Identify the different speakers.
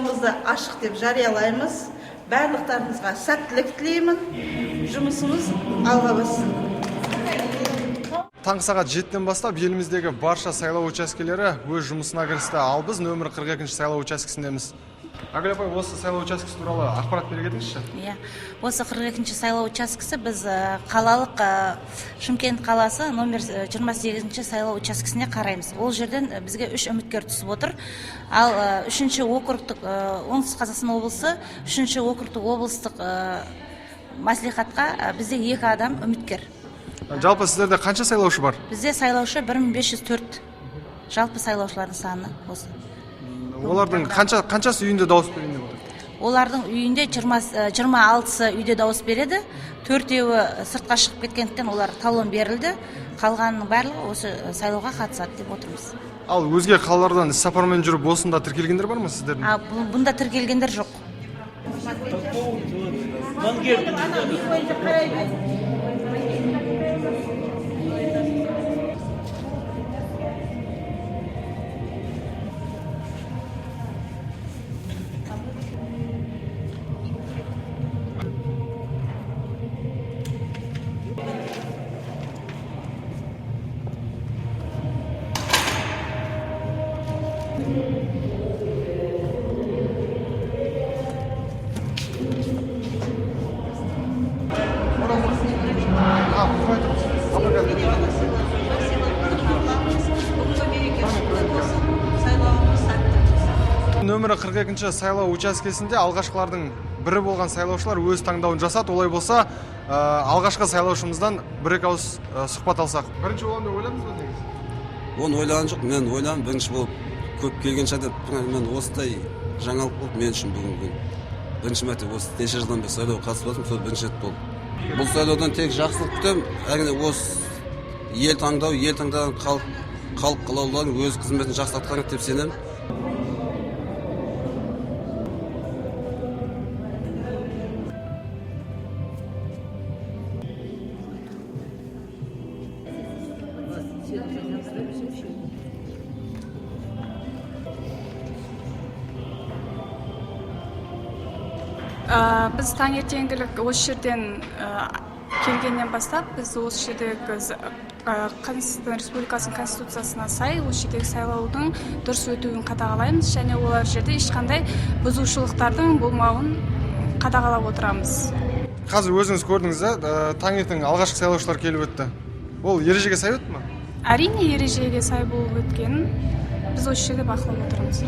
Speaker 1: сайлауымызды ашық деп жариялаймыз. Барлықтарыңызға сәттілік тілеймін. Жұмысымыз алға бассын.
Speaker 2: Таңғы сағат 7-тен бастап еліміздегі барша сайлау учаскелері өз жұмысына кірісті. Ал біз нөмір 42-ші сайлау учаскесіндеміз. Агүл апай, осы сайлау учаскесі туралы ақпарат бере кетіңізші?
Speaker 3: Иә, осы 42-ші сайлау учаскесі біз қалалық Шымкент қаласы номер 28-ші сайлау учаскесіне қараймыз. Ол жерден бізге 3 үміткер түсіп отыр. Ал 3-ші округтық Оңтүстік Қазақстан облысы, 3-ші округтық облыстық мәслихатқа бізде 2 адам үміткер.
Speaker 2: Жалпы сіздерде қанша сайлаушы бар?
Speaker 3: Бізде сайлаушы 1504. Жалпы сайлаушылардың саны осы.
Speaker 2: Олардың қаншасы үйінде дауыс береді деп отыр?
Speaker 3: Олардың үйінде 26-сы үйде дауыс береді. 4-еуі сыртқа шығып кеткендіктен олар талон берілді. Қалғанның барлығы осы сайлауға қатысады деп отырмыз.
Speaker 2: Ал өзге қалалардан іс-сапармен жүріп осында тіркелгендер бар ма сіздердің?
Speaker 3: Бұнда тіркелгендер жоқ.
Speaker 2: Нөмірі 42-ші сайлау учаскесінде алғашқылардың бірі болған сайлаушылар өз таңдауын жасады. Олай болса, алғашқы сайлаушымыздан бір-екі ауыз сұхбат алсақ. Бірінші болған деп ойлаймыз ба негізі?
Speaker 4: Оны ойлаған жоқ, мен ойлағам бірінші болып көп келген шәді, мен осындай жаңалық болып мен үшін бүгінгі күн. Бірінші мәрте осы неше жылдан бері сайлауға қатысып жатырмын, сол бірінші рет болды. Бұл сайлаудан тек жақсылық күтемін. Әрине осы ел таңдау, ел таңдаған халық қалаулылардың өз қызметін жақсы атқарады деп сенемін.
Speaker 5: Біз таңертеңгілік осы жерден келгеннен бастап, біз осы жердегі Қазақстан Республикасының Конституциясына сай осы жердегі сайлаудың дұрыс өтуін қадағалаймыз, және олар жерде ешқандай бұзушылықтардың болмауын қадағалап отырамыз.
Speaker 2: Қазір өзіңіз көрдіңіз, таңертең алғашқы сайлаушылар келіп өтті. Ол ережеге сай өтті ме?
Speaker 5: Әрине ережеге сай болып өткенін біз осы жерде бақылап отырмыз.